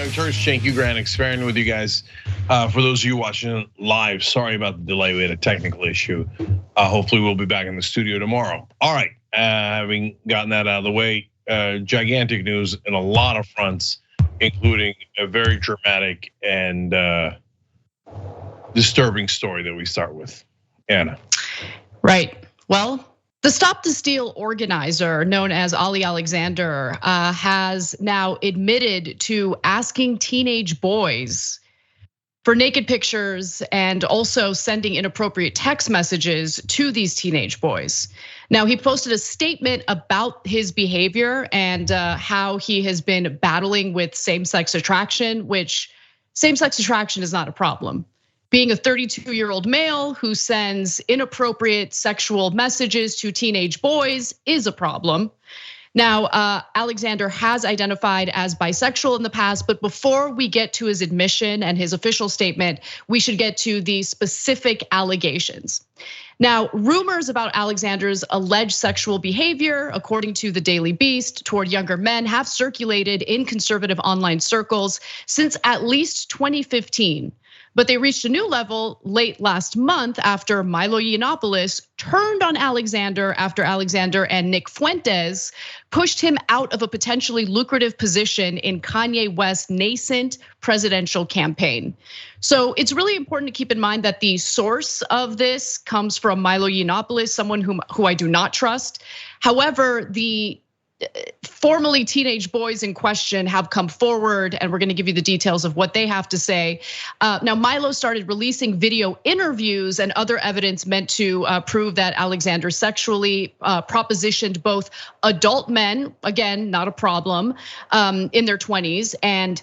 Young Turks, Cenk, Uygur, and Kasparian with you guys. For those of you watching live, sorry about the delay. We had a technical issue. Hopefully, we'll be back in the studio tomorrow. All right, having gotten that out of the way, gigantic news in a lot of fronts, including a very dramatic and disturbing story that we start with. Anna. Right. Well, the Stop the Steal organizer, known as Ali Alexander, has now admitted to asking teenage boys for naked pictures and also sending inappropriate text messages to these teenage boys. Now, he posted a statement about his behavior and how he has been battling with same-sex attraction, which same-sex attraction is not a problem. Being a 32-year-old male who sends inappropriate sexual messages to teenage boys is a problem. Now, Alexander has identified as bisexual in the past, but before we get to his admission and his official statement, we should get to the specific allegations. Now, rumors about Alexander's alleged sexual behavior, according to the Daily Beast, toward younger men have circulated in conservative online circles since at least 2015. But they reached a new level late last month after Milo Yiannopoulos turned on Alexander after Alexander and Nick Fuentes pushed him out of a potentially lucrative position in Kanye West's nascent presidential campaign. So it's really important to keep in mind that the source of this comes from Milo Yiannopoulos, someone who I do not trust. However, the formerly teenage boys in question have come forward, and we're gonna give you the details of what they have to say. Now, Milo started releasing video interviews and other evidence meant to prove that Alexander sexually propositioned both adult men, again, not a problem, in their 20s, and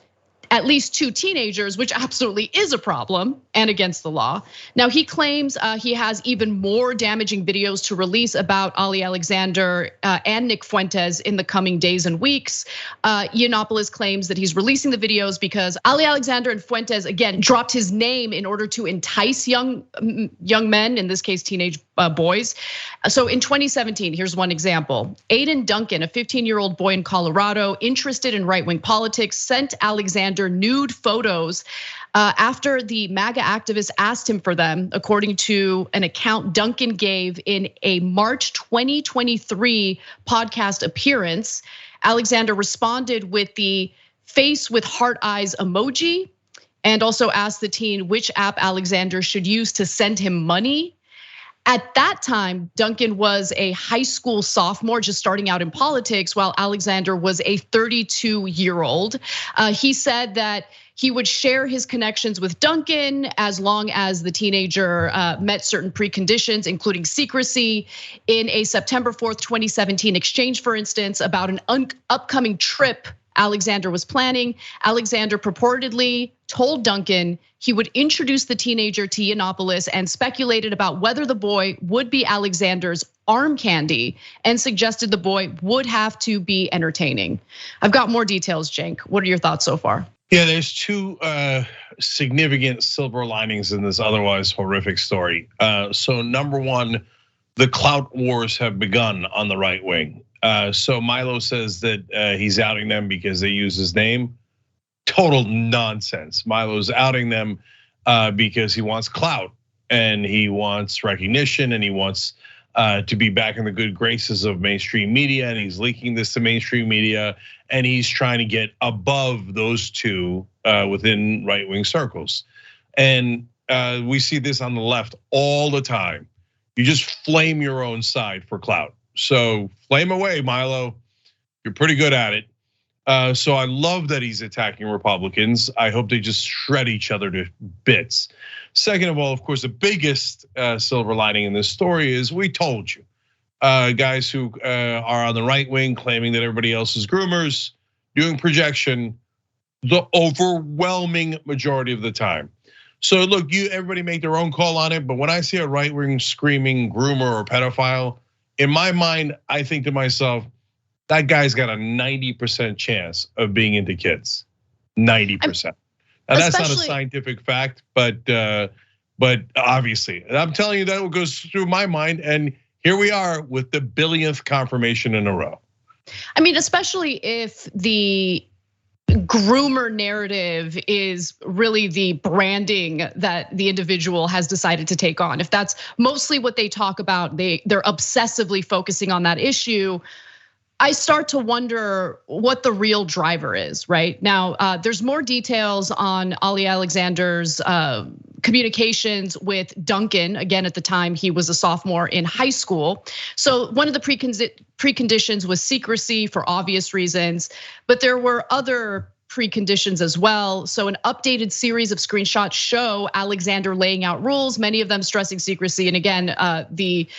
at least 2 teenagers, which absolutely is a problem and against the law. Now, he claims he has even more damaging videos to release about Ali Alexander and Nick Fuentes in the coming days and weeks. Yiannopoulos claims that he's releasing the videos because Ali Alexander and Fuentes, again, dropped his name in order to entice young men, in this case, teenage boys. So in 2017, here's one example. Aiden Duncan, a 15-year-old boy in Colorado, interested in right-wing politics, sent Alexander nude photos after the MAGA activists asked him for them, according to an account Duncan gave in a March 2023 podcast appearance. Alexander responded with the face with heart eyes emoji and also asked the teen which app Alexander should use to send him money. At that time, Duncan was a high school sophomore just starting out in politics, while Alexander was a 32-year-old. He said that he would share his connections with Duncan as long as the teenager met certain preconditions, including secrecy. In a September 4th, 2017 exchange, for instance, about an upcoming trip Alexander was planning, Alexander purportedly told Duncan he would introduce the teenager to Yiannopoulos and speculated about whether the boy would be Alexander's arm candy and suggested the boy would have to be entertaining. I've got more details, Cenk. What are your thoughts so far? Yeah, there's 2 significant silver linings in this otherwise horrific story. So number 1, the clout wars have begun on the right wing. So Milo says that he's outing them because they use his name. Total nonsense. Milo's outing them because he wants clout and he wants recognition and he wants to be back in the good graces of mainstream media, and he's leaking this to mainstream media, and he's trying to get above those 2 within right-wing circles. And we see this on the left all the time. You just flame your own side for clout. So flame away, Milo. You're pretty good at it. So I love that he's attacking Republicans. I hope they just shred each other to bits. Second of all, of course, the biggest silver lining in this story is we told you. Guys who are on the right wing claiming that everybody else is groomers, doing projection, the overwhelming majority of the time. So look, everybody make their own call on it, but when I see a right wing screaming groomer or pedophile, in my mind, I think to myself, that guy's got a 90% chance of being into kids, 90%. Now that's not a scientific fact, but obviously, and I'm telling you that what goes through my mind, and here we are with the billionth confirmation in a row. I mean, especially if the groomer narrative is really the branding that the individual has decided to take on. If that's mostly what they talk about, they're obsessively focusing on that issue. I start to wonder what the real driver is right now. There's more details on Ali Alexander's communications with Duncan. Again, at the time he was a sophomore in high school. So one of the preconditions was secrecy for obvious reasons, but there were other preconditions as well. So an updated series of screenshots show Alexander laying out rules, many of them stressing secrecy. And again, the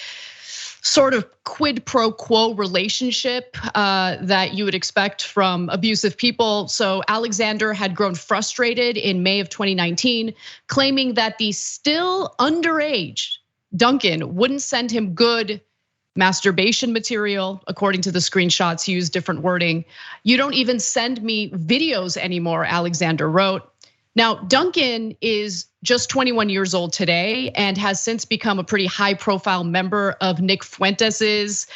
sort of quid pro quo relationship that you would expect from abusive people. So Alexander had grown frustrated in May of 2019, claiming that the still underage Duncan wouldn't send him good masturbation material. According to the screenshots, used different wording. "You don't even send me videos anymore," Alexander wrote. Now, Duncan is just 21 years old today and has since become a pretty high profile member of Nick Fuentes's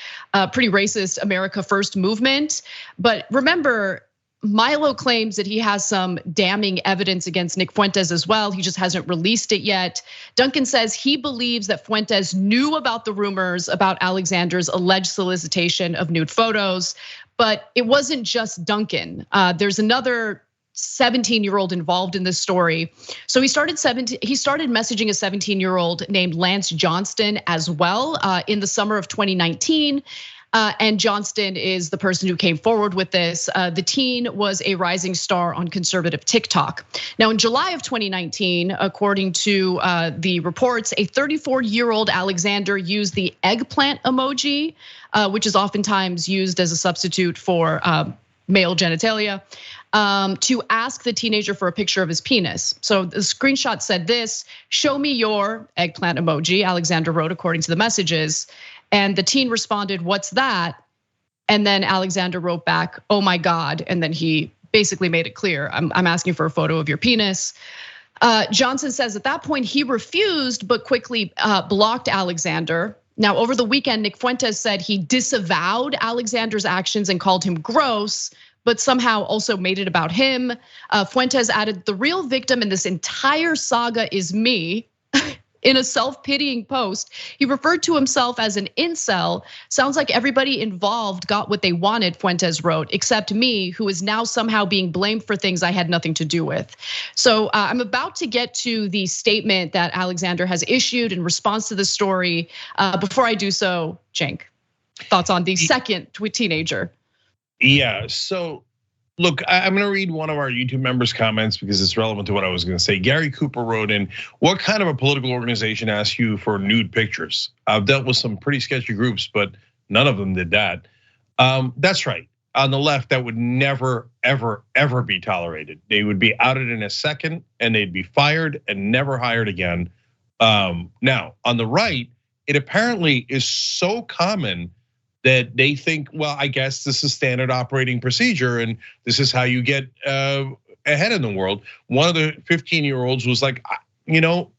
pretty racist America First movement. But remember, Milo claims that he has some damning evidence against Nick Fuentes as well. He just hasn't released it yet. Duncan says he believes that Fuentes knew about the rumors about Alexander's alleged solicitation of nude photos, but it wasn't just Duncan. There's another 17-year-old involved in this story. So he started messaging a 17-year-old named Lance Johnston as well in the summer of 2019. And Johnston is the person who came forward with this. The teen was a rising star on conservative TikTok. Now, in July of 2019, according to the reports, a 34-year-old Alexander used the eggplant emoji, which is oftentimes used as a substitute for male genitalia, to ask the teenager for a picture of his penis. So the screenshot said this: "Show me your eggplant emoji," Alexander wrote according to the messages. And the teen responded, "What's that?" And then Alexander wrote back, "Oh my God." And then he basically made it clear, I'm asking for a photo of your penis. Johnson says at that point he refused, but quickly blocked Alexander. Now, over the weekend, Nick Fuentes said he disavowed Alexander's actions and called him gross, but somehow also made it about him. Fuentes added, "The real victim in this entire saga is me." In a self-pitying post, he referred to himself as an incel. "Sounds like everybody involved got what they wanted," Fuentes wrote, "except me, who is now somehow being blamed for things I had nothing to do with." So I'm about to get to the statement that Alexander has issued in response to the story. Before I do so, Cenk, thoughts on the second teenager? Yeah, so look, I'm gonna read one of our YouTube members' comments because it's relevant to what I was gonna say. Gary Cooper wrote in, "What kind of a political organization asks you for nude pictures? I've dealt with some pretty sketchy groups, but none of them did that." That's right. On the left, that would never, ever, ever be tolerated. They would be outed in a second and they'd be fired and never hired again. Now, on the right, it apparently is so common that they think, well, I guess this is standard operating procedure and this is how you get ahead in the world. One of the 15-year-olds was like, and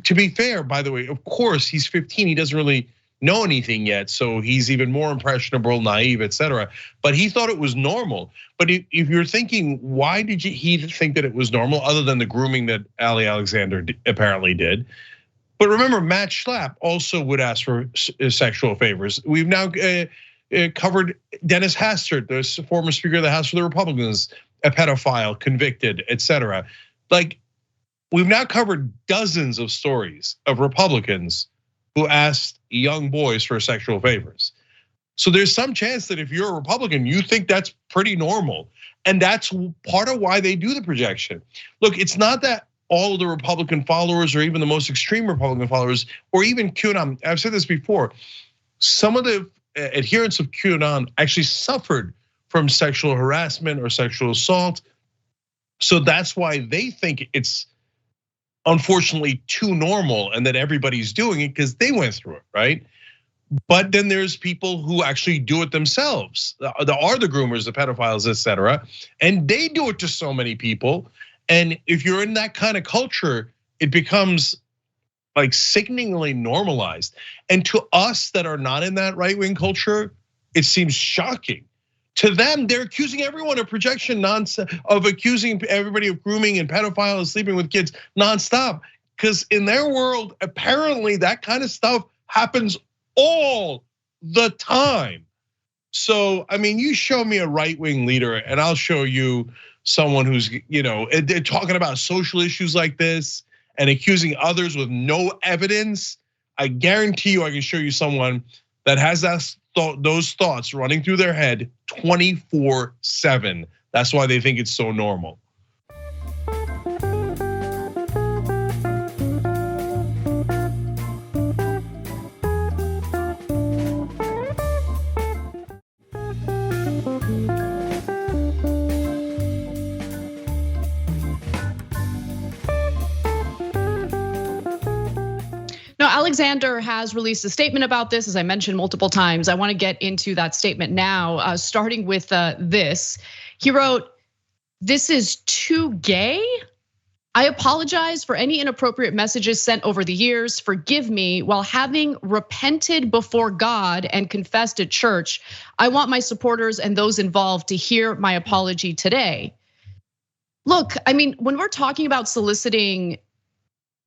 to be fair, by the way, of course, he's 15, he doesn't really know anything yet, so he's even more impressionable, naive, etc. But he thought it was normal. But if you're thinking, why did he think that it was normal, other than the grooming that Ali Alexander apparently did? But remember, Matt Schlapp also would ask for sexual favors. We've now covered Dennis Hastert, the former Speaker of the House for the Republicans, a pedophile, convicted, etc. Like, we've now covered dozens of stories of Republicans who asked young boys for sexual favors. So there's some chance that if you're a Republican, you think that's pretty normal. And that's part of why they do the projection. Look, it's not that all of the Republican followers or even the most extreme Republican followers, or even QAnon, I've said this before, some of the adherents of QAnon actually suffered from sexual harassment or sexual assault. So that's why they think it's unfortunately too normal and that everybody's doing it because they went through it, right? But then there's people who actually do it themselves. There are the groomers, the pedophiles, etc. And they do it to so many people. And if you're in that kind of culture, it becomes like sickeningly normalized. And to us that are not in that right-wing culture, it seems shocking. To them, they're accusing everyone of projection nonsense, of accusing everybody of grooming and pedophile and sleeping with kids nonstop. Because in their world, apparently that kind of stuff happens all the time. So, I mean, you show me a right-wing leader and I'll show you someone who's, they're talking about social issues like this and accusing others with no evidence. I guarantee you I can show you someone that has those thoughts running through their head 24/7. That's why they think it's so normal. Alexander has released a statement about this, as I mentioned multiple times. I want to get into that statement now, starting with this. He wrote, "This is too gay. I apologize for any inappropriate messages sent over the years. Forgive me. While having repented before God and confessed at church, I want my supporters and those involved to hear my apology today." Look, I mean, when we're talking about soliciting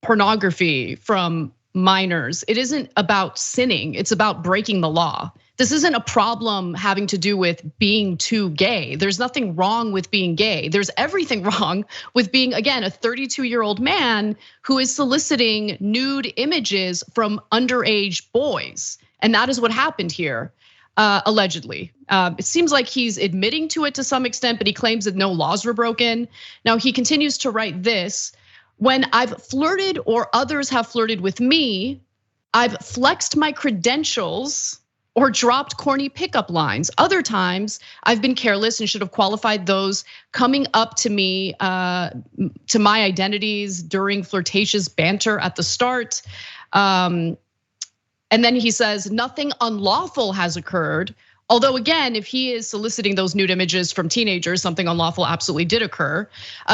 pornography from minors, it isn't about sinning, it's about breaking the law. This isn't a problem having to do with being too gay. There's nothing wrong with being gay. There's everything wrong with being, again, a 32-year-old man who is soliciting nude images from underage boys. And that is what happened here, allegedly. It seems like he's admitting to it to some extent, but he claims that no laws were broken. Now he continues to write this: "When I've flirted or others have flirted with me, I've flexed my credentials or dropped corny pickup lines. Other times, I've been careless and should have qualified those coming up to me, to my identities during flirtatious banter at the start." And then he says, "Nothing unlawful has occurred." Although again, if he is soliciting those nude images from teenagers, something unlawful absolutely did occur.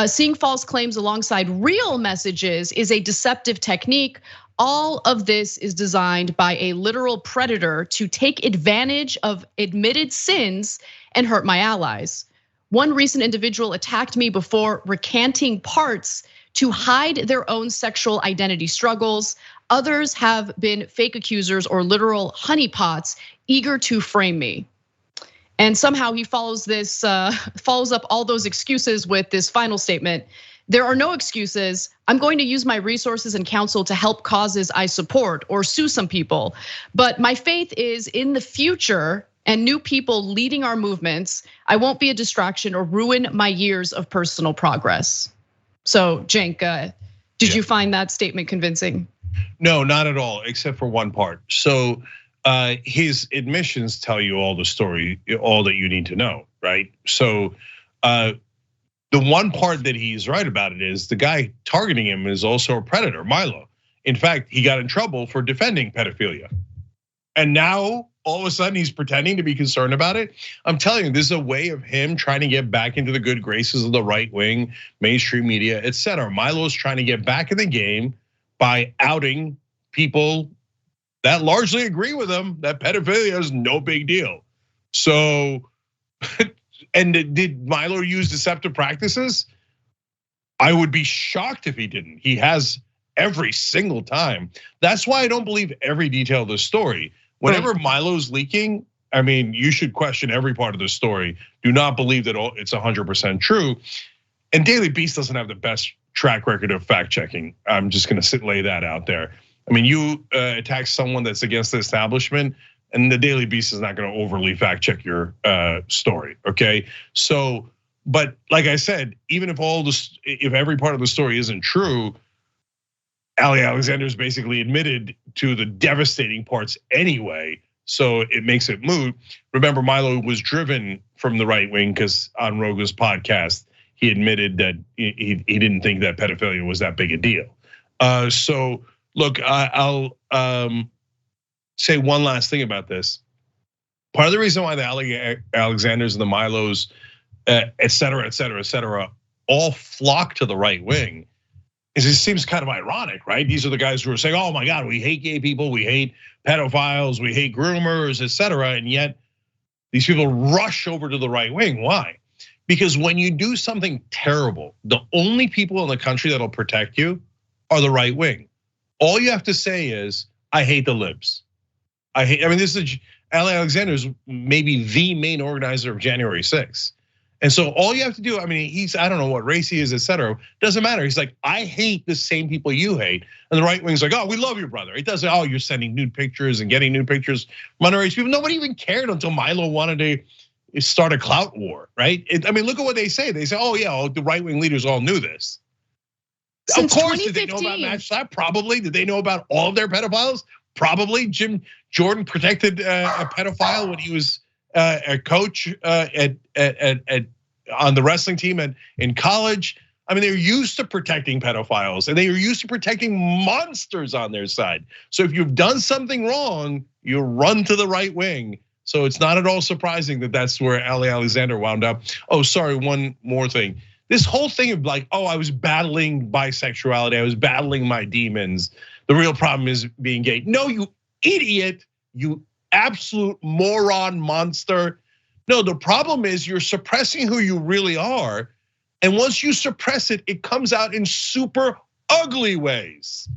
Seeing false claims alongside real messages is a deceptive technique. All of this is designed by a literal predator to take advantage of admitted sins and hurt my allies. One recent individual attacked me before recanting parts to hide their own sexual identity struggles. Others have been fake accusers or literal honeypots eager to frame me. And somehow he follows up all those excuses with this final statement: "There are no excuses. I'm going to use my resources and counsel to help causes I support or sue some people. But my faith is in the future and new people leading our movements. I won't be a distraction or ruin my years of personal progress." So Cenk, did you find that statement convincing? No, not at all, except for one part. So his admissions tell you all the story, all that you need to know, right? So the one part that he's right about it is the guy targeting him is also a predator, Milo. In fact, he got in trouble for defending pedophilia. And now all of a sudden he's pretending to be concerned about it. I'm telling you, this is a way of him trying to get back into the good graces of the right wing, mainstream media, etc. Milo's trying to get back in the game by outing people that largely agree with him that pedophilia is no big deal. So, and did Milo use deceptive practices? I would be shocked if he didn't. He has every single time. That's why I don't believe every detail of the story. Whenever Milo's leaking, I mean, you should question every part of the story. Do not believe that it's 100% true. And Daily Beast doesn't have the best track record of fact checking. I'm just gonna lay that out there. I mean, you attack someone that's against the establishment, and the Daily Beast is not gonna overly fact check your story, okay? So, but like I said, even if every part of the story isn't true, Ali Alexander's basically admitted to the devastating parts anyway, so it makes it moot. Remember, Milo was driven from the right wing because on Roga's podcast, he admitted that he didn't think that pedophilia was that big a deal. So look, I'll say one last thing about this. Part of the reason why the Alexanders and the Milos, et cetera, all flock to the right wing is it seems kind of ironic, right? These are the guys who are saying, "Oh my God, we hate gay people, we hate pedophiles, we hate groomers, et cetera," and yet these people rush over to the right wing. Why? Because when you do something terrible, the only people in the country that'll protect you are the right wing. All you have to say is, I hate the libs. I mean, this is Ali Alexander is maybe the main organizer of January 6th. And so all you have to do, I mean, I don't know what race he is, et cetera, doesn't matter. He's like, I hate the same people you hate. And the right wing's like, oh, we love you, brother. It doesn't, oh, you're sending nude pictures and getting nude pictures from underage people. Nobody even cared until Milo wanted to start a clout war, right? I mean, look at what they say. They say, oh yeah, the right wing leaders all knew this. Since of course, did they know about Match Slap? Probably. Did they know about all of their pedophiles? Probably. Jim Jordan protected a pedophile when he was a coach on the wrestling team and in college. I mean, they're used to protecting pedophiles and they are used to protecting monsters on their side. So if you've done something wrong, you run to the right wing. So it's not at all surprising that that's where Ali Alexander wound up. Oh, sorry, one more thing. This whole thing of like, oh, I was battling bisexuality, I was battling my demons. The real problem is being gay. No, you idiot, you absolute moron monster. No, the problem is you're suppressing who you really are. And once you suppress it, it comes out in super ugly ways.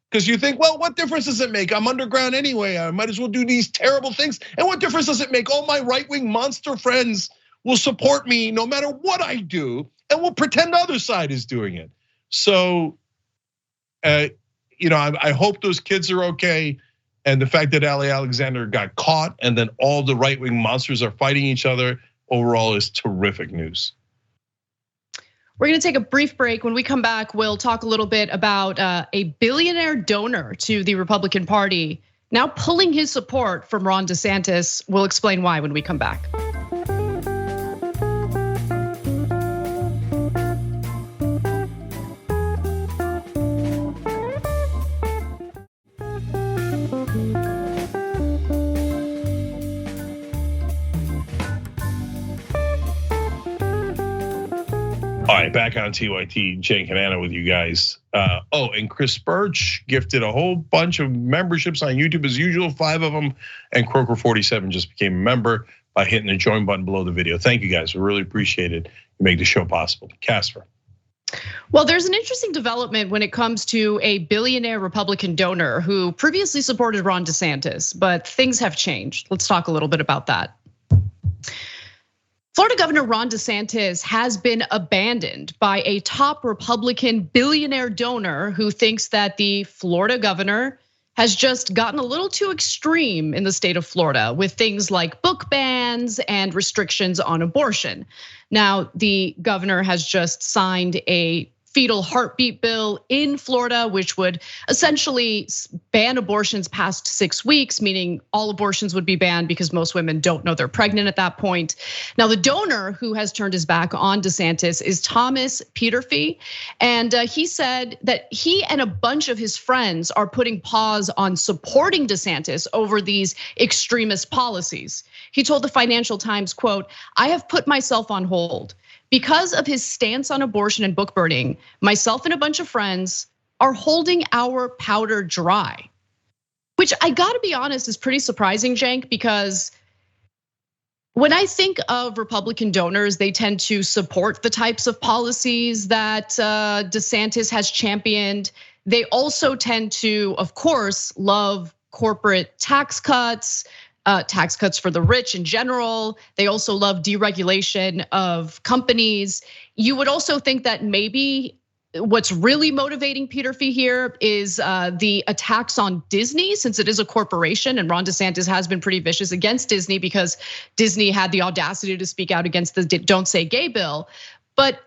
Because you think, well, what difference does it make? I'm underground anyway, I might as well do these terrible things. And what difference does it make? All my right-wing monster friends will support me no matter what I do, and will pretend the other side is doing it. So, I hope those kids are okay. And the fact that Ali Alexander got caught and then all the right-wing monsters are fighting each other overall is terrific news. We're gonna take a brief break. When we come back, we'll talk a little bit about a billionaire donor to the Republican Party now pulling his support from Ron DeSantis. We'll explain why when we come back. All right, back on TYT, Cenk and Anna with you guys. And Chris Birch gifted a whole bunch of memberships on YouTube as usual, 5 of them. And Croker47 just became a member by hitting the join button below the video. Thank you guys, we really appreciate it. You make the show possible. Casper. Well, there's an interesting development when it comes to a billionaire Republican donor who previously supported Ron DeSantis, but things have changed. Let's talk a little bit about that. Florida Governor Ron DeSantis has been abandoned by a top Republican billionaire donor who thinks that the Florida governor has just gotten a little too extreme in the state of Florida with things like book bans and restrictions on abortion. Now, the governor has just signed a fetal heartbeat bill in Florida, which would essentially ban abortions past 6 weeks, meaning all abortions would be banned because most women don't know they're pregnant at that point. Now, the donor who has turned his back on DeSantis is Thomas Peterfy. And he said that he and a bunch of his friends are putting pause on supporting DeSantis over these extremist policies. He told the Financial Times, quote, "I have put myself on hold. Because of his stance on abortion and book burning, myself and a bunch of friends are holding our powder dry." Which I gotta be honest is pretty surprising, Cenk, because when I think of Republican donors, they tend to support the types of policies that DeSantis has championed. They also tend to, of course, love corporate tax cuts for the rich in general. They also love deregulation of companies. You would also think that maybe what's really motivating Peterfy here is the attacks on Disney, since it is a corporation, and Ron DeSantis has been pretty vicious against Disney because Disney had the audacity to speak out against the Don't Say Gay bill. But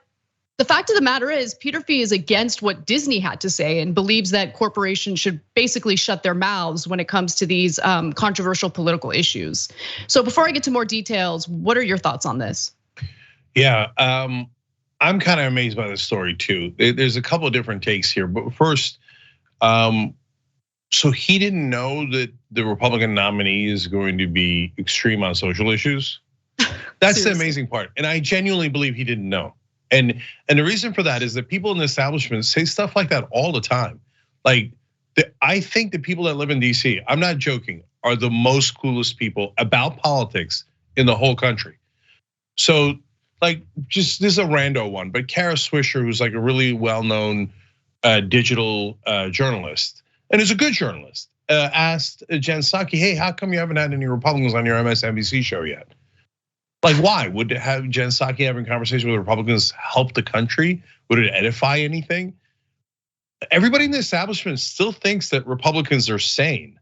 the fact of the matter is, Peterfy is against what Disney had to say and believes that corporations should basically shut their mouths when it comes to these controversial political issues. So before I get to more details, what are your thoughts on this? Yeah, I'm kind of amazed by this story too. There's a couple of different takes here, but first, so he didn't know that the Republican nominee is going to be extreme on social issues. That's the amazing part, and I genuinely believe he didn't know. And the reason for that is that people in the establishment say stuff like that all the time. Like, I think the people that live in DC, I'm not joking, are the most clueless people about politics in the whole country. So like, just this is a rando one, but Kara Swisher, who's like a really well-known digital journalist, and is a good journalist, asked Jen Psaki, hey, how come you haven't had any Republicans on your MSNBC show yet? Like, why? Would have Jen Psaki having conversation with Republicans help the country? Would it edify anything? Everybody in the establishment still thinks that Republicans are sane.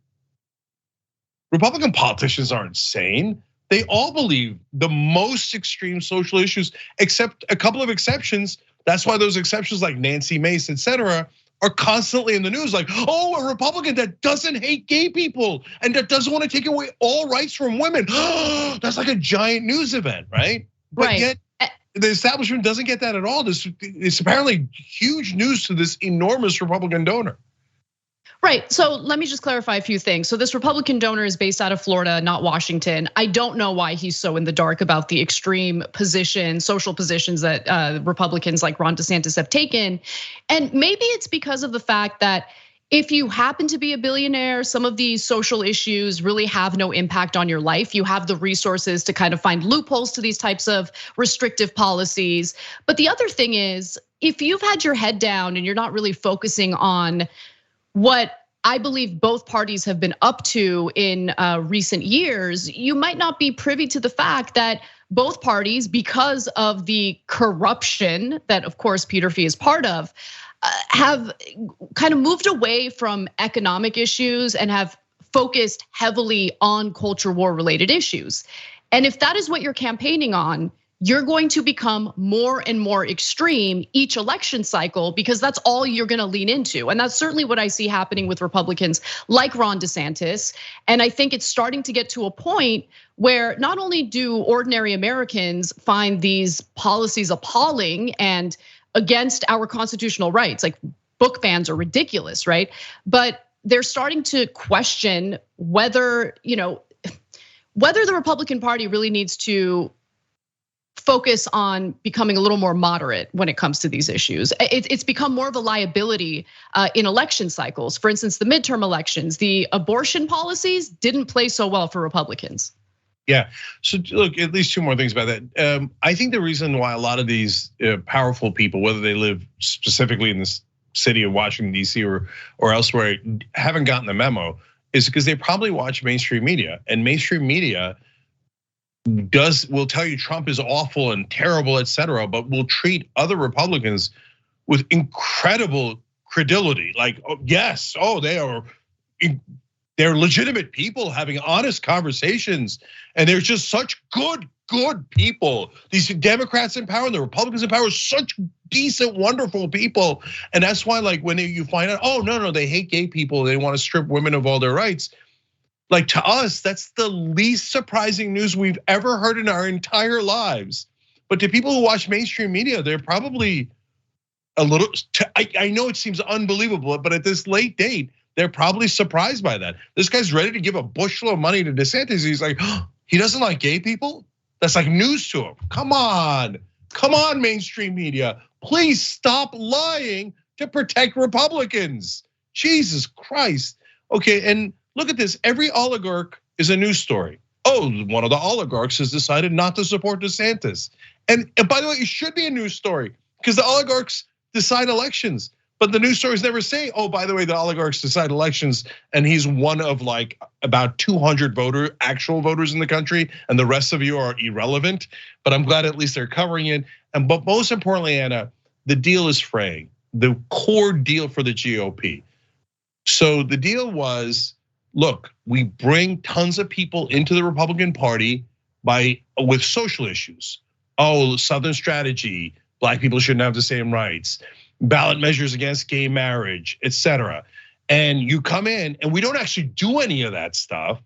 Republican politicians aren't sane. They all believe the most extreme social issues, except a couple of exceptions. That's why those exceptions like Nancy Mace, etc., are constantly in the news. Like, oh, a Republican that doesn't hate gay people and that doesn't want to take away all rights from women. That's like a giant news event, right? But yet the establishment doesn't get that at all. It's apparently huge news to this enormous Republican donor. Right, so let me just clarify a few things. So this Republican donor is based out of Florida, not Washington. I don't know why he's so in the dark about the extreme position, social positions that Republicans like Ron DeSantis have taken. And maybe it's because of the fact that if you happen to be a billionaire, some of these social issues really have no impact on your life. You have the resources to kind of find loopholes to these types of restrictive policies. But the other thing is, if you've had your head down and you're not really focusing on what I believe both parties have been up to in recent years, you might not be privy to the fact that both parties, because of the corruption that of course Peter Fee is part of, have kind of moved away from economic issues and have focused heavily on culture war related issues. And if that is what you're campaigning on, you're going to become more and more extreme each election cycle because that's all you're gonna lean into. And that's certainly what I see happening with Republicans like Ron DeSantis. And I think it's starting to get to a point where not only do ordinary Americans find these policies appalling and against our constitutional rights, like book bans are ridiculous, right? But they're starting to question whether the Republican Party really needs to focus on becoming a little more moderate when it comes to these issues. It's become more of a liability in election cycles. For instance, the midterm elections, the abortion policies didn't play so well for Republicans. Yeah, so look, at least two more things about that. I think the reason why a lot of these powerful people, whether they live specifically in the city of Washington, DC or elsewhere, haven't gotten the memo is because they probably watch mainstream media, and mainstream media will tell you Trump is awful and terrible, etc., but will treat other Republicans with incredible credulity. Like, yes, they're legitimate people having honest conversations, and they're just such good people. These Democrats in power and the Republicans in power are such decent, wonderful people. And that's why, like, when you find out, oh, no, they hate gay people, they want to strip women of all their rights. Like, to us, that's the least surprising news we've ever heard in our entire lives. But to people who watch mainstream media, they're probably a little, I know it seems unbelievable, but at this late date, they're probably surprised by that. This guy's ready to give a bushel of money to DeSantis. He's like, he doesn't like gay people? That's like news to him. Come on, mainstream media. Please stop lying to protect Republicans. Jesus Christ. Okay, and look at this, every oligarch is a news story. Oh, one of the oligarchs has decided not to support DeSantis. And by the way, it should be a news story because the oligarchs decide elections. But the news stories never say, oh, by the way, the oligarchs decide elections and he's one of like about 200 actual voters in the country and the rest of you are irrelevant. But I'm glad at least they're covering it. But most importantly, Anna, the deal is fraying, the core deal for the GOP. So the deal was, look, we bring tons of people into the Republican Party with social issues. Oh, Southern strategy, black people shouldn't have the same rights, ballot measures against gay marriage, etc. And you come in and we don't actually do any of that stuff.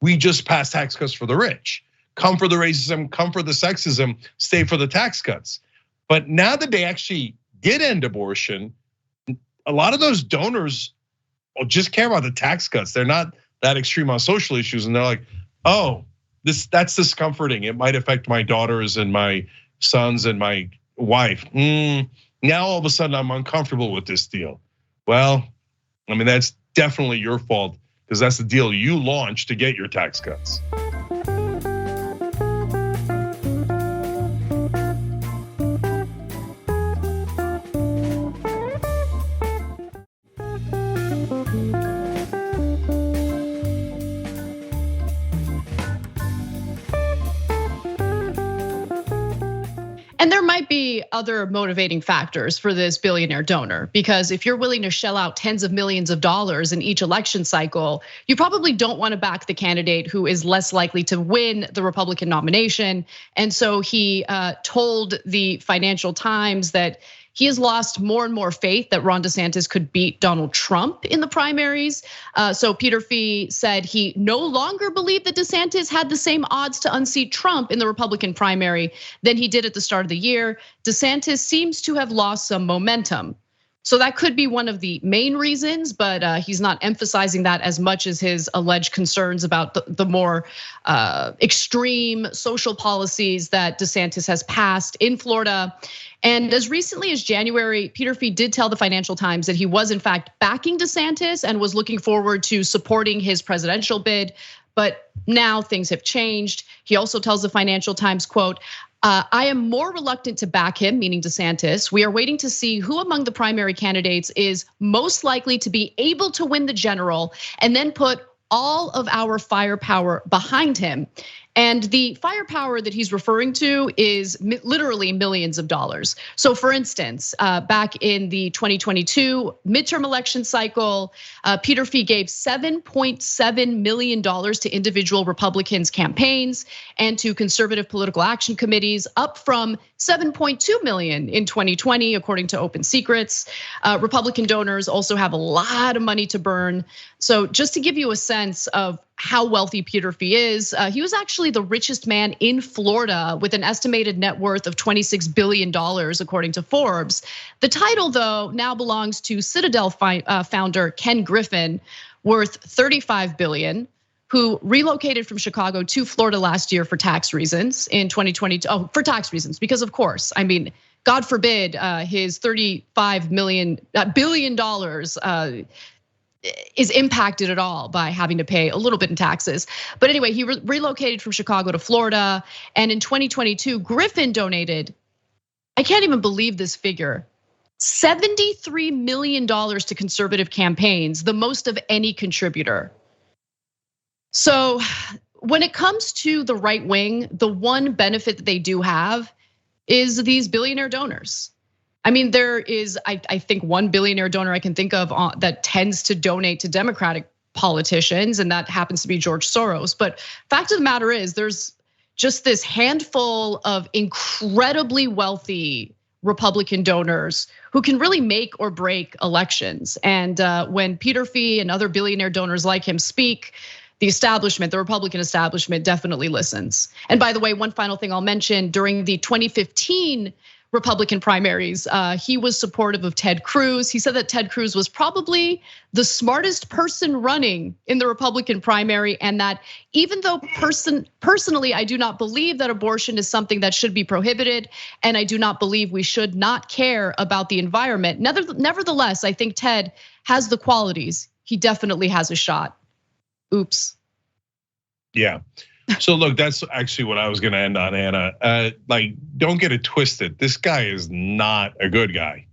We just pass tax cuts for the rich. Come for the racism, come for the sexism, stay for the tax cuts. But now that they actually did end abortion, a lot of those donors just care about the tax cuts. They're not that extreme on social issues. And they're like, oh, that's discomforting. It might affect my daughters and my sons and my wife. Now all of a sudden I'm uncomfortable with this deal. Well, I mean, that's definitely your fault because that's the deal you launched to get your tax cuts. And there might be other motivating factors for this billionaire donor, because if you're willing to shell out tens of millions of dollars in each election cycle, you probably don't want to back the candidate who is less likely to win the Republican nomination. And so he told the Financial Times that he has lost more and more faith that Ron DeSantis could beat Donald Trump in the primaries. So Peter Fee said he no longer believed that DeSantis had the same odds to unseat Trump in the Republican primary than he did at the start of the year. DeSantis seems to have lost some momentum. So that could be one of the main reasons, but he's not emphasizing that as much as his alleged concerns about the more extreme social policies that DeSantis has passed in Florida. And as recently as January, Peter Fee did tell the Financial Times that he was in fact backing DeSantis and was looking forward to supporting his presidential bid. But now things have changed. He also tells the Financial Times, quote, I am more reluctant to back him, meaning DeSantis. We are waiting to see who among the primary candidates is most likely to be able to win the general and then put all of our firepower behind him. And the firepower that he's referring to is literally millions of dollars. So for instance, back in the 2022 midterm election cycle, Peter Fee gave $7.7 million to individual Republicans' campaigns and to conservative political action committees, up from $7.2 million in 2020, according to Open Secrets. Republican donors also have a lot of money to burn. So just to give you a sense of how wealthy Peter Fee is, he was actually the richest man in Florida with an estimated net worth of $26 billion, according to Forbes. The title, though, now belongs to Citadel founder Ken Griffin, worth $35 billion, who relocated from Chicago to Florida last year for tax reasons in 2022. Oh, for tax reasons, because of course, I mean, God forbid his $35 billion is impacted at all by having to pay a little bit in taxes. But anyway, he relocated from Chicago to Florida. And in 2022, Griffin donated, I can't even believe this figure, $73 million to conservative campaigns, the most of any contributor. So when it comes to the right wing, the one benefit that they do have is these billionaire donors. I mean, there is, I think, one billionaire donor I can think of that tends to donate to Democratic politicians, and that happens to be George Soros. But fact of the matter is, there's just this handful of incredibly wealthy Republican donors who can really make or break elections. And when Peter Fee and other billionaire donors like him speak, the establishment, the Republican establishment, definitely listens. And by the way, one final thing I'll mention, during the 2015 Republican primaries, he was supportive of Ted Cruz. He said that Ted Cruz was probably the smartest person running in the Republican primary, and that even though personally, I do not believe that abortion is something that should be prohibited, and I do not believe we should not care about the environment. Nevertheless, I think Ted has the qualities. He definitely has a shot. Oops. Yeah. So look, that's actually what I was gonna end on, Anna. Like, don't get it twisted. This guy is not a good guy.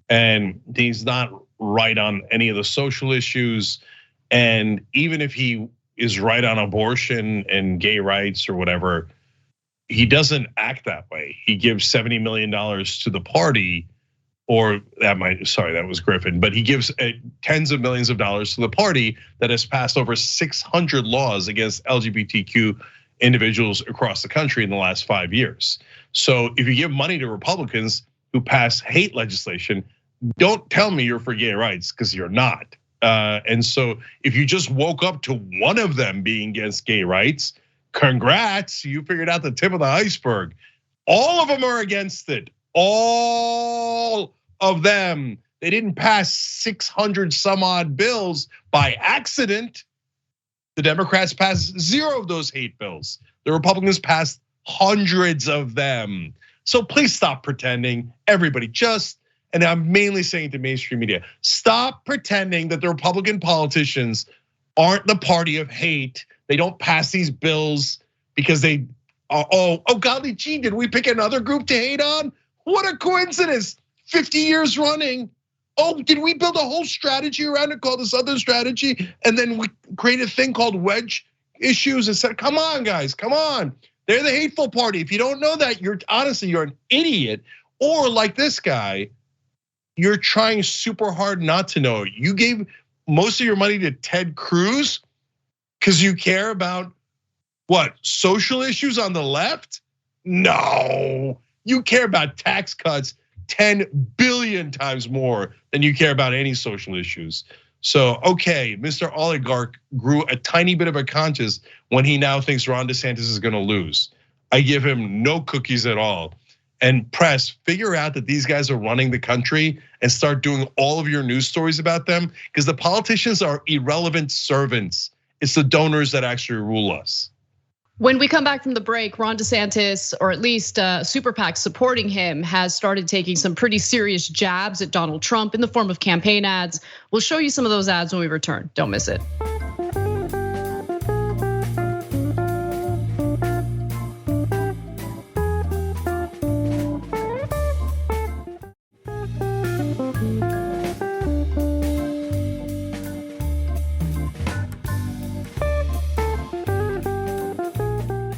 And he's not right on any of the social issues. And even if he is right on abortion and gay rights or whatever, he doesn't act that way. He gives $70 million to the party, or that was Griffin, but he gives tens of millions of dollars to the party that has passed over 600 laws against LGBTQ individuals across the country in the last 5 years. So if you give money to Republicans who pass hate legislation, don't tell me you're for gay rights, because you're not. And so if you just woke up to one of them being against gay rights, congrats, you figured out the tip of the iceberg. All of them are against it. All of them. They didn't pass 600 some odd bills by accident. The Democrats passed 0 of those hate bills. The Republicans passed hundreds of them. So please stop pretending, everybody, and I'm mainly saying to mainstream media, stop pretending that the Republican politicians aren't the party of hate. They don't pass these bills because they, oh golly gee, did we pick another group to hate on? What a coincidence, 50 years running. Oh, did we build a whole strategy around it called the Southern Strategy? And then we created a thing called wedge issues and said, come on guys, come on. They're the hateful party. If you don't know that, you're an idiot. Or like this guy, you're trying super hard not to know. You gave most of your money to Ted Cruz because you care about what, social issues on the left? No, you care about tax cuts 10 billion times more than you care about any social issues. So, okay, Mr. Oligarch grew a tiny bit of a conscience when he now thinks Ron DeSantis is gonna lose. I give him no cookies at all. And press, figure out that these guys are running the country and start doing all of your news stories about them, because the politicians are irrelevant servants. It's the donors that actually rule us. When we come back from the break, Ron DeSantis, or at least super PAC supporting him, has started taking some pretty serious jabs at Donald Trump in the form of campaign ads. We'll show you some of those ads when we return. Don't miss it.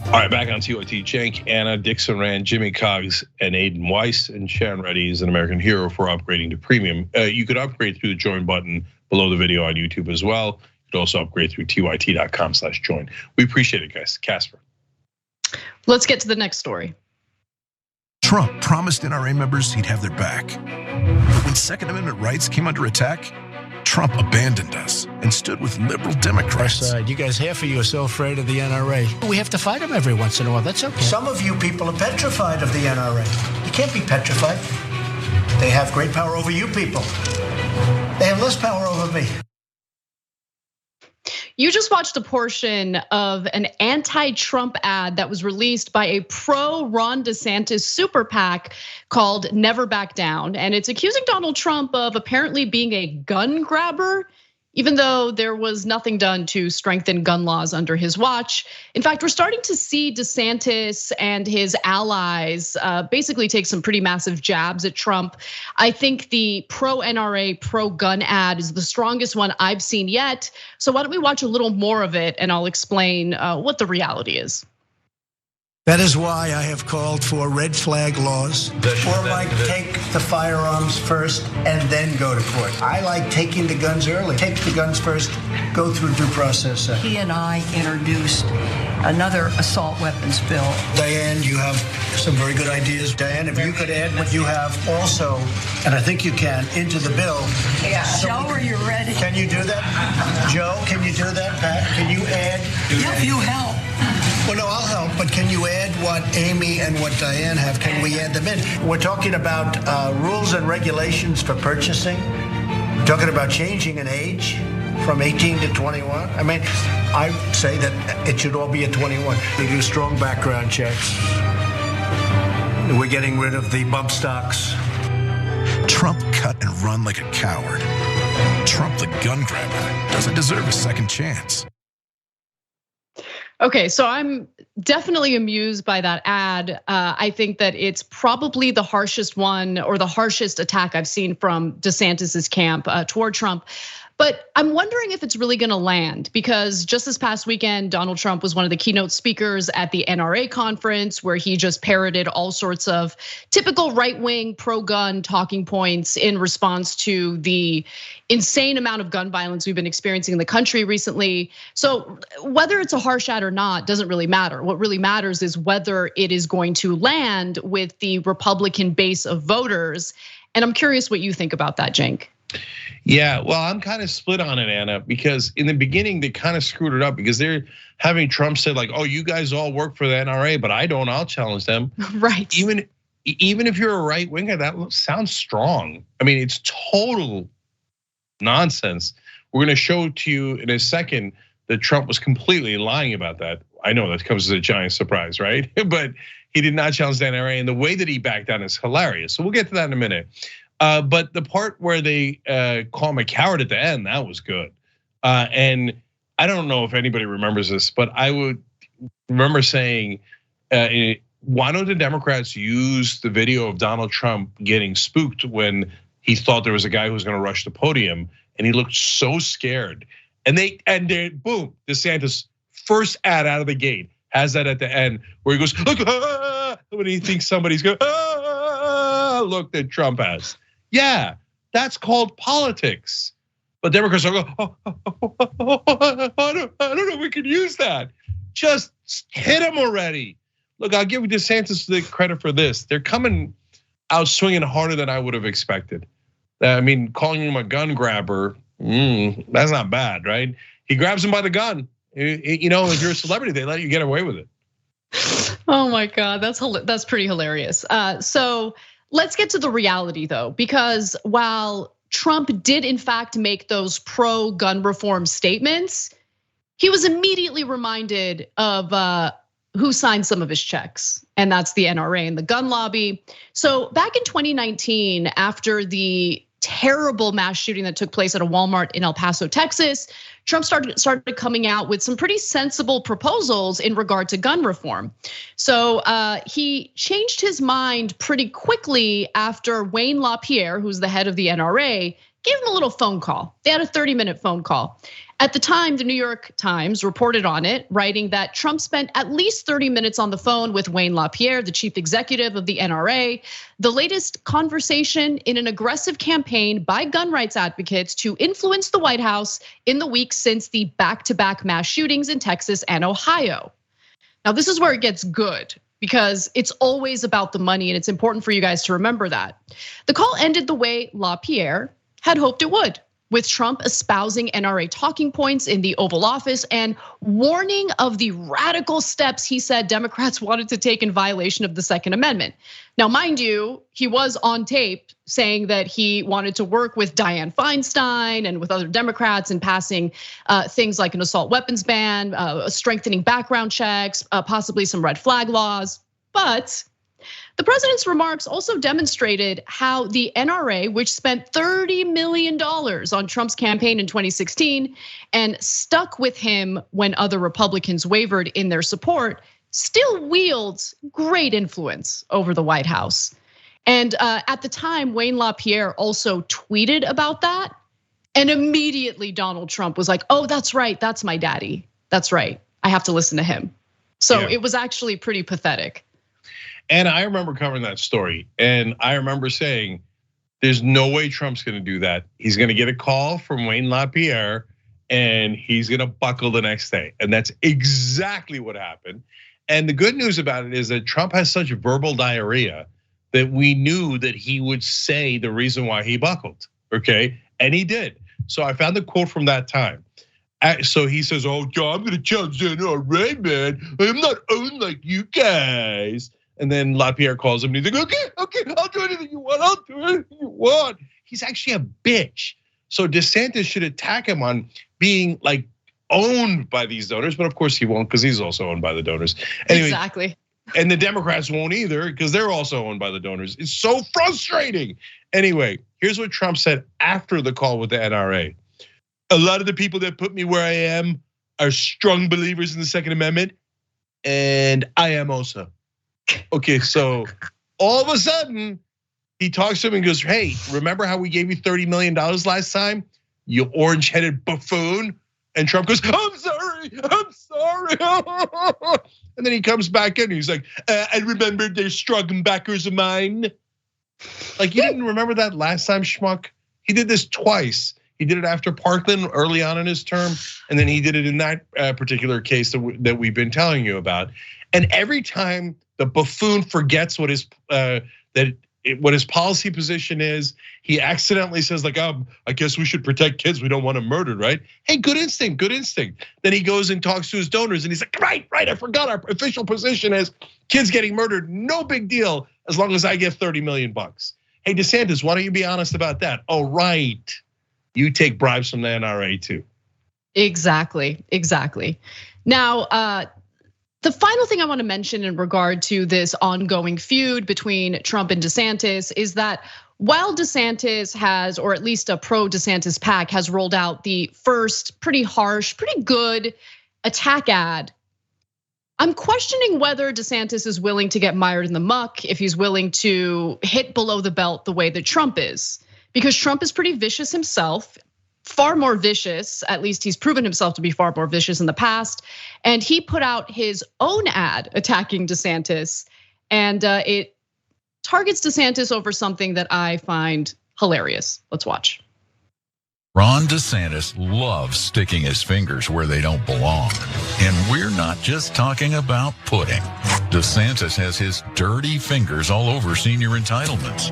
All right, back on TYT. Cenk, Anna, Dixon Rand, Jimmy Coggs, and Aiden Weiss, and Sharon Reddy is an American hero for upgrading to premium. You could upgrade through the join button below the video on YouTube as well. You could also upgrade through tyt.com/join. We appreciate it, guys. Casper. Let's get to the next story. Trump promised NRA members he'd have their back. But when Second Amendment rights came under attack, Trump abandoned us and stood with liberal Democrats. You guys, half of you are so afraid of the NRA. We have to fight them every once in a while. That's okay. Some of you people are petrified of the NRA. You can't be petrified. They have great power over you people. They have less power over me. You just watched a portion of an anti-Trump ad that was released by a pro-Ron DeSantis super PAC called Never Back Down. And it's accusing Donald Trump of apparently being a gun grabber, even though there was nothing done to strengthen gun laws under his watch. In fact, we're starting to see DeSantis and his allies basically take some pretty massive jabs at Trump. I think the pro-NRA, pro-gun ad is the strongest one I've seen yet. So why don't we watch a little more of it and I'll explain what the reality is. That is why I have called for red flag laws. Or like take the firearms first and then go to court. I like taking the guns early. Take the guns first, go through due process. He and I introduced another assault weapons bill. Diane, you have some very good ideas. Diane, if you could add what you have also, and I think you can, into the bill. Yeah. Joe, are you ready? Can you do that? Joe, can you do that? Pat, can you add? If you help. Well, no, I'll help, but can you add what Amy and what Diane have? Can we add them in? We're talking about rules and regulations for purchasing. We're talking about changing an age from 18 to 21. I mean, I say that it should all be at 21. They do strong background checks. We're getting rid of the bump stocks. Trump cut and run like a coward. Trump, the gun grabber, doesn't deserve a second chance. Okay, so I'm definitely amused by that ad. I think that it's probably the harshest one or the harshest attack I've seen from DeSantis's camp toward Trump. But I'm wondering if it's really gonna land, because just this past weekend, Donald Trump was one of the keynote speakers at the NRA conference where he just parroted all sorts of typical right-wing pro-gun talking points in response to the insane amount of gun violence we've been experiencing in the country recently. So whether it's a harsh ad or not doesn't really matter. What really matters is whether it is going to land with the Republican base of voters. And I'm curious what you think about that, Cenk. Yeah, well, I'm kind of split on it, Anna, because in the beginning they kind of screwed it up because they're having Trump say like, "Oh, you guys all work for the NRA, but I don't. I'll challenge them." Right. Even if you're a right winger, that sounds strong. I mean, it's total nonsense. We're going to show to you in a second that Trump was completely lying about that. I know that comes as a giant surprise, right? But he did not challenge the NRA, and the way that he backed down is hilarious. So we'll get to that in a minute. But the part where they call him a coward at the end, that was good. And I don't know if anybody remembers this, but I would remember saying, why don't the Democrats use the video of Donald Trump getting spooked when he thought there was a guy who was gonna rush the podium and he looked so scared. And they boom, DeSantis, first ad out of the gate. has that at the end where he goes, look, when he thinks somebody's going, look that Trump has. Yeah, that's called politics. But Democrats are going, I don't know if we could use that. Just hit him already. Look, I'll give DeSantis the credit for this. They're coming out swinging harder than I would have expected. I mean, calling him a gun grabber, that's not bad, right? He grabs him by the gun. You know, if you're a celebrity, they let you get away with it. Oh my God, that's pretty hilarious. So let's get to the reality though, because while Trump did in fact make those pro-gun reform statements, he was immediately reminded of who signed some of his checks, and that's the NRA and the gun lobby. So back in 2019, after the terrible mass shooting that took place at a Walmart in El Paso, Texas, Trump started coming out with some pretty sensible proposals in regard to gun reform. So he changed his mind pretty quickly after Wayne LaPierre, who's the head of the NRA, gave him a little phone call. They had a 30-minute phone call. At the time, the New York Times reported on it, writing that Trump spent at least 30 minutes on the phone with Wayne LaPierre, the chief executive of the NRA, the latest conversation in an aggressive campaign by gun rights advocates to influence the White House in the weeks since the back-to-back mass shootings in Texas and Ohio. Now, this is where it gets good, because it's always about the money, and it's important for you guys to remember that. The call ended the way LaPierre had hoped it would, with Trump espousing NRA talking points in the Oval Office and warning of the radical steps he said Democrats wanted to take in violation of the Second Amendment. Now, mind you, he was on tape saying that he wanted to work with Dianne Feinstein and with other Democrats in passing things like an assault weapons ban, strengthening background checks, possibly some red flag laws. But the president's remarks also demonstrated how the NRA, which spent $30 million on Trump's campaign in 2016 and stuck with him when other Republicans wavered in their support, still wields great influence over the White House. And at the time, Wayne LaPierre also tweeted about that. And immediately Donald Trump was like, oh, that's right, that's my daddy. That's right, I have to listen to him. So It was actually pretty pathetic. And I remember covering that story, and I remember saying, there's no way Trump's gonna do that. He's gonna get a call from Wayne LaPierre, and he's gonna buckle the next day. And that's exactly what happened. And the good news about it is that Trump has such verbal diarrhea that we knew that he would say the reason why he buckled, okay? And he did. So I found the quote from that time. So he says, oh, I'm gonna challenge the NRA, man. I'm not owned like you guys. And then LaPierre calls him and he's like, okay, I'll do anything you want, He's actually a bitch. So DeSantis should attack him on being like owned by these donors, but of course he won't because he's also owned by the donors. Anyway, exactly. And the Democrats won't either because they're also owned by the donors. It's so frustrating. Anyway, here's what Trump said after the call with the NRA. A lot of the people that put me where I am are strong believers in the Second Amendment, and I am also. Okay, so all of a sudden, he talks to him and goes, hey, remember how we gave you $30 million last time? You orange-headed buffoon. And Trump goes, I'm sorry. And then he comes back in and he's like, I remember they're strong backers of mine. Like, you didn't remember that last time, schmuck? He did this twice. He did it after Parkland early on in his term, and then he did it in that particular case that we've been telling you about. And every time the buffoon forgets what his policy position is, he accidentally says like, I guess we should protect kids. We don't want them murdered, right? Hey, good instinct, good instinct. Then he goes and talks to his donors and he's like, right, I forgot our official position is kids getting murdered, no big deal, as long as I get 30 million bucks. Hey, DeSantis, why don't you be honest about that? Oh, right, you take bribes from the NRA too. Exactly. Now, the final thing I want to mention in regard to this ongoing feud between Trump and DeSantis is that while DeSantis has, or at least a pro-DeSantis PAC has rolled out the first pretty harsh, pretty good attack ad, I'm questioning whether DeSantis is willing to get mired in the muck, if he's willing to hit below the belt the way that Trump is. Because Trump is pretty vicious himself. far more vicious. At least he's proven himself to be far more vicious in the past. And he put out his own ad attacking DeSantis, and it targets DeSantis over something that I find hilarious. Let's watch. Ron DeSantis loves sticking his fingers where they don't belong. And we're not just talking about pudding. DeSantis has his dirty fingers all over senior entitlements,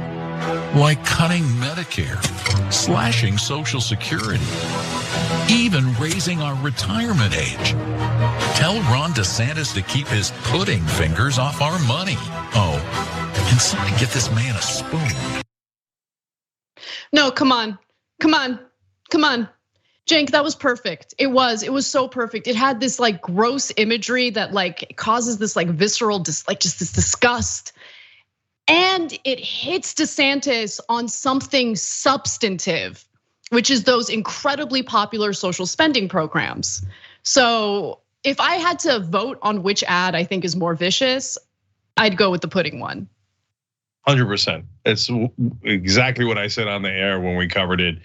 like cutting Medicare, slashing Social Security, even raising our retirement age. Tell Ron DeSantis to keep his pudding fingers off our money. Oh, and somebody get this man a spoon. No, come on. Cenk, that was perfect. It was so perfect. It had this like gross imagery that like causes this like visceral, like just this disgust. And it hits DeSantis on something substantive, which is those incredibly popular social spending programs. So if I had to vote on which ad I think is more vicious, I'd go with the pudding one. 100%. It's exactly what I said on the air when we covered it.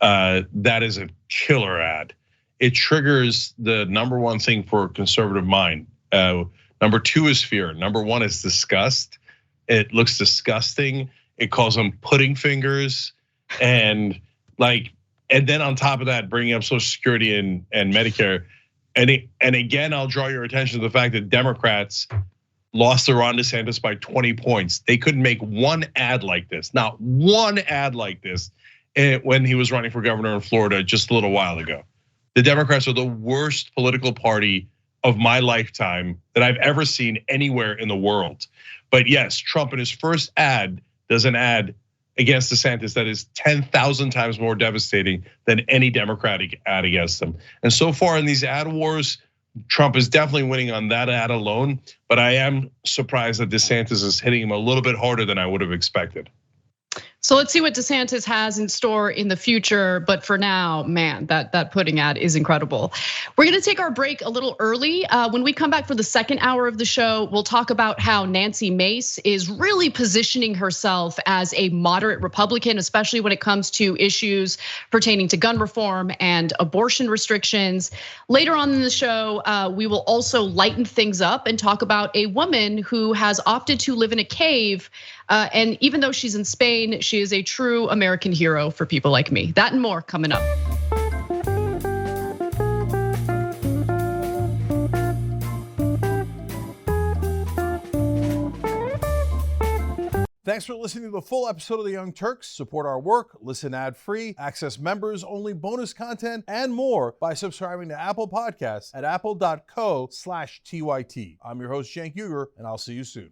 That is a killer ad. It triggers the number one thing for a conservative mind. Number two is fear. Number one is disgust. It looks disgusting. It calls them pudding fingers, and then on top of that, bringing up Social Security and Medicare. And again, I'll draw your attention to the fact that Democrats lost to Ron DeSantis by 20 points. They couldn't make one ad like this, not one ad like this, when he was running for governor in Florida just a little while ago. The Democrats are the worst political party of my lifetime that I've ever seen anywhere in the world. But yes, Trump in his first ad does an ad against DeSantis that is 10,000 times more devastating than any Democratic ad against him. And so far in these ad wars, Trump is definitely winning on that ad alone, but I am surprised that DeSantis is hitting him a little bit harder than I would have expected. So let's see what DeSantis has in store in the future. But for now, man, that pudding ad is incredible. We're gonna take our break a little early. When we come back for the second hour of the show, we'll talk about how Nancy Mace is really positioning herself as a moderate Republican, especially when it comes to issues pertaining to gun reform and abortion restrictions. Later on in the show, we will also lighten things up and talk about a woman who has opted to live in a cave. And even though she's in Spain, she is a true American hero for people like me. That and more coming up. Thanks for listening to the full episode of The Young Turks. Support our work, listen ad-free, access members-only bonus content, and more by subscribing to Apple Podcasts at apple.co/TYT. I'm your host, Cenk Uygur, and I'll see you soon.